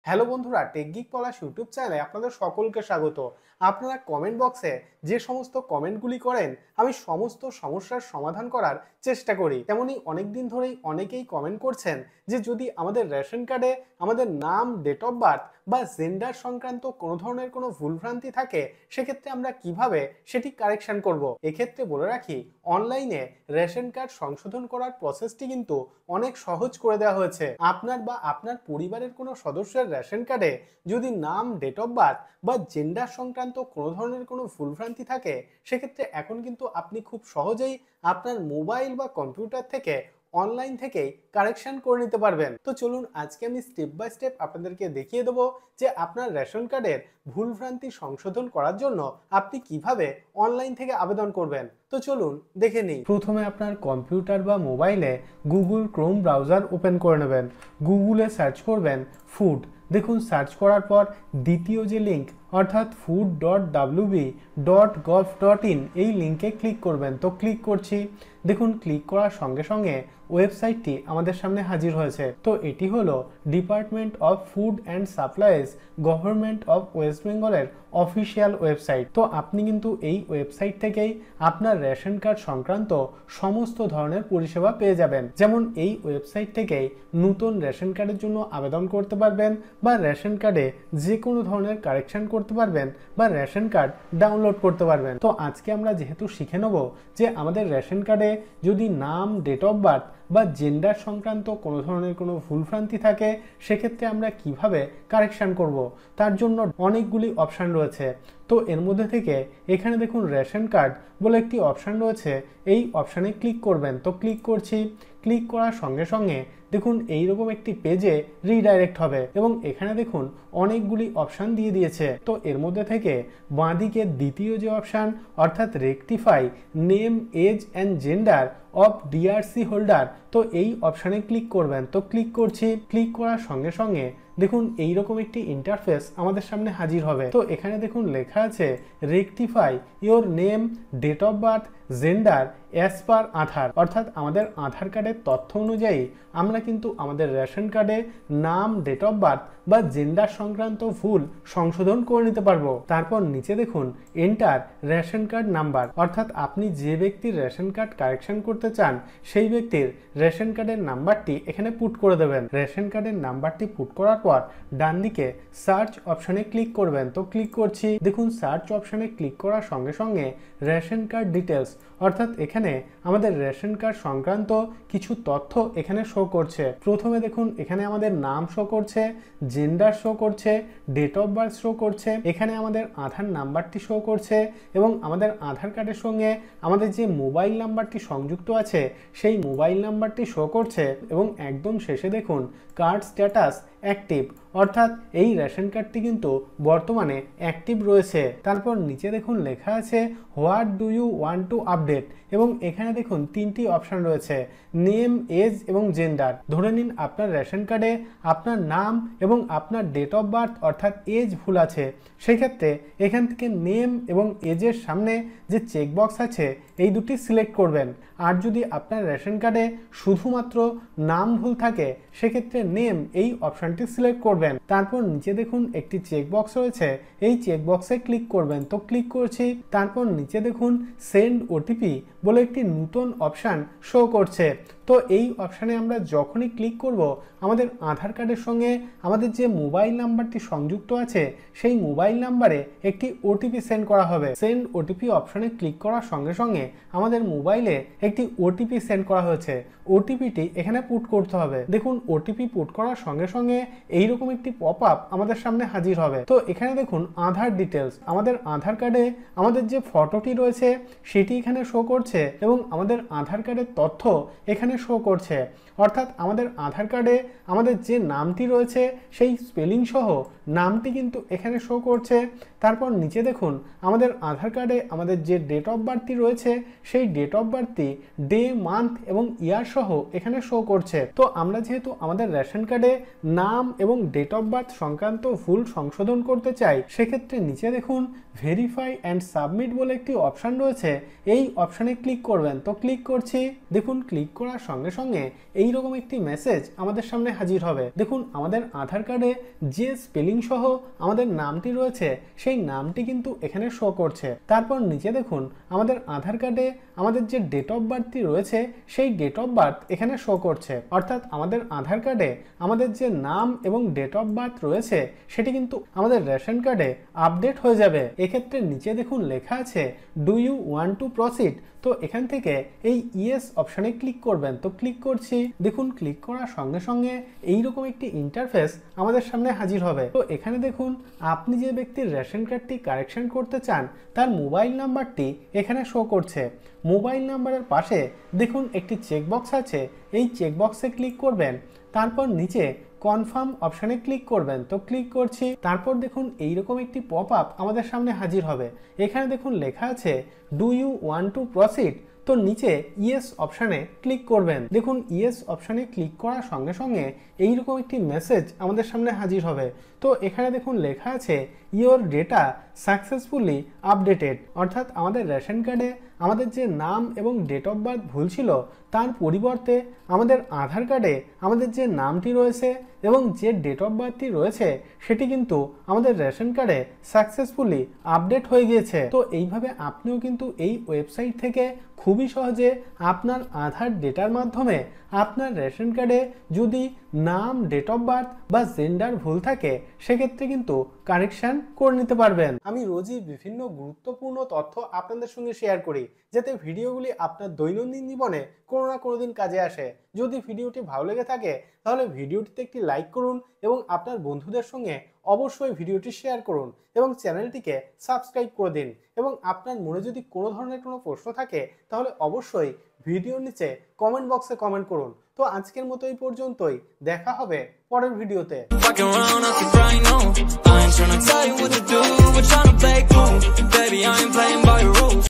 Hello বন্ধুরা, টেকগিক পলাশ YouTube চ্যানেলে আপনাদের সকলকে স্বাগত। আপনারা কমেন্ট বক্সে যে সমস্ত কমেন্টগুলি করেন আমি সমস্ত সমস্যার সমাধান করার চেষ্টা করি। তেমনি অনেকদিন ধরেই অনেকেই কমেন্ট করছেন যে যদি আমাদের রেশন কার্ডে আমাদের নাম, ডেট অফ বার্থ বা জেন্ডার সংক্রান্ত কোনো ধরনের কোনো ভুলভ্রান্তি থাকে সেক্ষেত্রে আমরা কিভাবে সেটি কারেকশন করব। এক্ষেত্রে বলে রাখি, অনলাইনে রেশন কার্ড সংশোধন করার প্রসেসটি কিন্তু অনেক সহজ করে দেওয়া হয়েছে। আপনার বা আপনার পরিবারের কোনো সদস্যের রেশন কার্ডে যদি নাম, ডেট অফ বার্থ বা জেন্ডার সংক্রান্ত কোনো ধরনের কোনো ভুলভ্রান্তি থাকে সেক্ষেত্রে এখন কিন্তু আপনি খুব সহজেই আপনার মোবাইল বা কম্পিউটার থেকে অনলাইন থেকেই কারেকশন করে নিতে পারবেন। তো চলুন আজকে আমি স্টেপ বাই স্টেপ আপনাদেরকে দেখিয়ে দেবো যে আপনার রেশন কার্ডের ভুলভ্রান্তি সংশোধন করার জন্য আপনি কিভাবে অনলাইন থেকে আবেদন করবেন। তো চলুন দেখে নিই। প্রথমে আপনার কম্পিউটার বা মোবাইলে গুগল ক্রোম ব্রাউজার ওপেন করে নেবেন। গুগলে সার্চ করবেন ফুড। দেখুন সার্চ করার পর দ্বিতীয় যে লিঙ্ক অর্থাৎ food.wb.gov.in এই লিঙ্কে ক্লিক করবেন। তো ক্লিক করছি। দেখুন ক্লিক করার সঙ্গে সঙ্গে ওয়েবসাইটটি আমাদের সামনে হাজির হয়েছে। তো এটি হলো department of food and supplies, government of West বেঙ্গলের অফিসিয়াল ওয়েবসাইট। তো আপনি কিন্তু এই ওয়েবসাইট থেকেই আপনার রেশন কার্ড সংক্রান্ত সমস্ত ধরনের পরিষেবা পেয়ে যাবেন। যেমন এই ওয়েবসাইট থেকেই নতুন রেশন কার্ডের জন্য আবেদন করতে পারবেন বা রেশন কার্ডে যে কোনো ধরনের কারেকশন করতে পারবেন বা রেশন কার্ড ডাউনলোড করতে পারবেন। তো আজকে আমরা যেহেতু শিখে নেব যে আমাদের রেশন কার্ডে যদি নাম, ডেট অফ বার্থ বা জেন্ডার সংক্রান্ত কোনো ধরনের কোনো ভুলভ্রান্তি থাকে সেক্ষেত্রে আমরা কিভাবে কারেকশন করব, তার জন্য অনেকগুলি অপশান রয়েছে। তো এর মধ্যে থেকে এখানে দেখুন রেশন কার্ড বলে একটি অপশান রয়েছে, এই অপশানে ক্লিক করবেন। তো ক্লিক করছি। ক্লিক করার সঙ্গে সঙ্গে দেখুন এইরকম একটি পেজে রিডাইরেক্ট হবে এবং এখানে দেখুন অনেকগুলি অপশান দিয়ে দিয়েছে। তো এর মধ্যে থেকে বাঁদিকে দ্বিতীয় যে অপশান অর্থাৎ rectify name, age and gender of DRC holder, তো এই অপশানে ক্লিক করবেন। তো ক্লিক করছি। ক্লিক করার সঙ্গে সঙ্গে দেখুন এইরকম একটি ইন্টারফেস আমাদের সামনে হাজির হবে। তো এখানে দেখুন লেখা আছে rectify your name, date of birth, gender as per Aadhaar, অর্থাৎ আমাদের আধার কার্ডের তথ্য অনুযায়ী আমরা কিন্তু আমাদের রেশন কার্ডে নাম, ডেট অফ বার্থ বা জেন্ডার সংক্রান্ত ভুল সংশোধন করে নিতে পারবো। তারপর নিচে দেখুন এন্টার রেশন কার্ড নাম্বার, অর্থাৎ আপনি যে ব্যক্তির রেশন কার্ড কারেকশন করতে চান সেই ব্যক্তির রেশন কার্ডের নাম্বারটি এখানে পুট করে দেবেন। রেশন কার্ডের নাম্বারটি পুট করার পর ডান দিকে সার্চ অপশনে ক্লিক করবেন। তো ক্লিক করছি। দেখুন সার্চ অপশনে ক্লিক করার সঙ্গে সঙ্গে রেশন কার্ড ডিটেলস, অর্থাৎ এখানে আমাদের রেশন কার্ড সংক্রান্ত কিছু তথ্য এখানে শো করছে। প্রথমে দেখুন এখানে আমাদের নাম শো করছে, জেন্ডার শো করছে, ডেট অফ বার্থ শো করছে, এখানে আমাদের আধার নাম্বারটি শো করছে এবং আমাদের আধার কার্ডের সঙ্গে আমাদের যে মোবাইল নাম্বারটি সংযুক্ত আছে সেই মোবাইল নাম্বারটি শো করছে এবং একদম শেষে দেখুন কার্ড স্ট্যাটাস অ্যাক্টিভ, অর্থাৎ এই রেশন কার্ডটি কিন্তু বর্তমানে অ্যাক্টিভ রয়েছে। তারপর নিচে দেখুন লেখা আছে what do you want to update এবং এখানে দেখুন তিনটি অপশান রয়েছে, নেম, এজ এবং জেন্ডার। ধরে নিন আপনার রেশন কার্ডে আপনার নাম এবং আপনার ডেট অফ বার্থ অর্থাৎ এজ ভুল আছে, সেক্ষেত্রে এখান থেকে নেম এবং এজের সামনে যে চেকবক্স আছে এই দুটি সিলেক্ট করবেন। আর যদি আপনার রেশন কার্ডে শুধুমাত্র নাম ভুল থাকে সেক্ষেত্রে নেম এই অপশানটি সিলেক্ট করবেন। তারপর নিচে দেখুন একটি চেকবক্স রয়েছে, এই চেকবক্সে ক্লিক করবেন। তো ক্লিক করছি। তারপর নিচে দেখুন সেন্ড ওটিপি বলে একটি নতুন অপশান শো করছে। তো এই অপশানে আমরা যখনই ক্লিক করব আমাদের আধার কার্ডের সঙ্গে আমাদের যে মোবাইল নাম্বারটি সংযুক্ত আছে সেই মোবাইল নাম্বারে একটি ওটিপি সেন্ড করা হবে। সেন্ড ওটিপি অপশানে ক্লিক করার সঙ্গে সঙ্গে আমাদের মোবাইলে একটি ওটিপি সেন্ড করা হয়েছে, ওটিপিটি এখানে পুট করতে হবে। দেখুন ওটিপি পুট করার সঙ্গে সঙ্গে এইরকম একটি পপ আপ আমাদের সামনে হাজির হবে। তো এখানে দেখুন আধার ডিটেলস, আমাদের আধার কার্ডে আমাদের যে ফটোটি রয়েছে সেটি এখানে শো করছে এবং আমাদের আধার কার্ডের তথ্য এখানে শো করছে, অর্থাৎ আমাদের আধার কার্ডে আমাদের যে নামটি রয়েছে সেই স্পেলিং সহ নামটি কিন্তু এখানে শো করছে তারপর নিচে দেখুন আমাদের আধার কার্ডে আমাদের যে ডেট অফ বার্থটি রয়েছে সেই ডেট অফ বার্থটি ডে, মান্থ এবং ইয়ার সহ এখানে শো করছে। তো আমরা যেহেতু আমাদের রেশন কার্ডে নাম এবং ডেট অফ বার্থ সংক্রান্ত ভুল সংশোধন করতে চাই, সেক্ষেত্রে নিচে দেখুন ভেরিফাই অ্যান্ড সাবমিট বলে একটি অপশান রয়েছে, এই অপশানে ক্লিক করবেন। তো ক্লিক করছি, দেখুন ক্লিক করার সঙ্গে সঙ্গে এইরকম একটি মেসেজ আমাদের সামনে হাজির হবে। দেখুন আমাদের আধার কার্ডে যে স্পেলিং সহ আমাদের নামটি রয়েছে সেই নামটি কিন্তু এখানে শো করছে। তারপর নিচে দেখুন আমাদের আধার কার্ডে আমাদের যে ডেট অফ বার্থটি রয়েছে সেই ডেট অফ বার্থ এখানে শো করছে, অর্থাৎ আমাদের আধার কার্ডে আমাদের যে নাম এবং ডেট অফ বার্থ রয়েছে সেটি কিন্তু আমাদের রেশন কার্ডে আপডেট হয়ে যাবে। এক্ষেত্রে নিচে দেখুন লেখা আছে do you want to proceed. তো এখান থেকে এই ইয়েস অপশানে ক্লিক করবেন। তো ক্লিক করছি, দেখুন ক্লিক করার সঙ্গে সঙ্গে এইরকম একটি ইন্টারফেস আমাদের সামনে হাজির হবে। তো এখানে দেখুন আপনি যে ব্যক্তির রেশন কার্ডটি কারেকশন করতে চান তার মোবাইল নাম্বারটি এখানে শো করছে। মোবাইল নাম্বারের পাশে দেখুন একটি চেকবক্স আছে, এই চেকবক্সে ক্লিক করবেন। তারপর নিচে কনফার্ম অপশানে ক্লিক করবেন। তো ক্লিক করছি, তারপর দেখুন এইরকম একটি পপ আপ আমাদের সামনে হাজির হবে। এখানে দেখুন লেখা আছে do you want to proceed. তো নিচে ইয়েস অপশানে ক্লিক করবেন। দেখুন ইয়েস অপশানে ক্লিক করার সঙ্গে সঙ্গে এইরকম একটি মেসেজ আমাদের সামনে হাজির হবে। তো এখানে দেখুন লেখা আছে ইওর ডেটা সাকসেসফুলি আপডেটেড, অর্থাৎ আমাদের রেশন কার্ডে আমাদের যে নাম এবং ডেট অফ বার্থ ভুল ছিল তার পরিবর্তে আমাদের আধার কার্ডে আমাদের যে নামটি রয়েছে এবং যে ডেট অফ বার্থটি রয়েছে সেটি কিন্তু আমাদের রেশন কার্ডে সাকসেসফুলি আপডেট হয়ে গিয়েছে। তো এইভাবে আপনিও কিন্তু এই ওয়েবসাইট থেকে খুবই সহজে আপনার আধার ডেটার মাধ্যমে আপনার রেশন কার্ডে যদি নাম, ডেট অফ বার্থ বা জেন্ডার ভুল থাকে সেক্ষেত্রে কিন্তু কারেকশন করে নিতে পারবেন। আমি রোজই বিভিন্ন গুরুত্বপূর্ণ তথ্য আপনাদের সঙ্গে শেয়ার করি যাতে ভিডিওগুলি আপনার দৈনন্দিন জীবনে কোনো না কোনো দিন কাজে আসে। যদি ভিডিওটি ভালো লেগে থাকে তাহলে ভিডিওটিতে একটি লাইক করুন এবং আপনার বন্ধুদের সঙ্গে অবশ্যই ভিডিওটি শেয়ার করুন এবং চ্যানেলটিকে সাবস্ক্রাইব করে দিন। এবং আপনার মনে যদি কোনো ধরনের কোনো প্রশ্ন থাকে তাহলে অবশ্যই ভিডিওর নিচে কমেন্ট বক্সে কমেন্ট করুন। তো আজকের মতো এই পর্যন্তই, দেখা হবে পরের ভিডিওতে।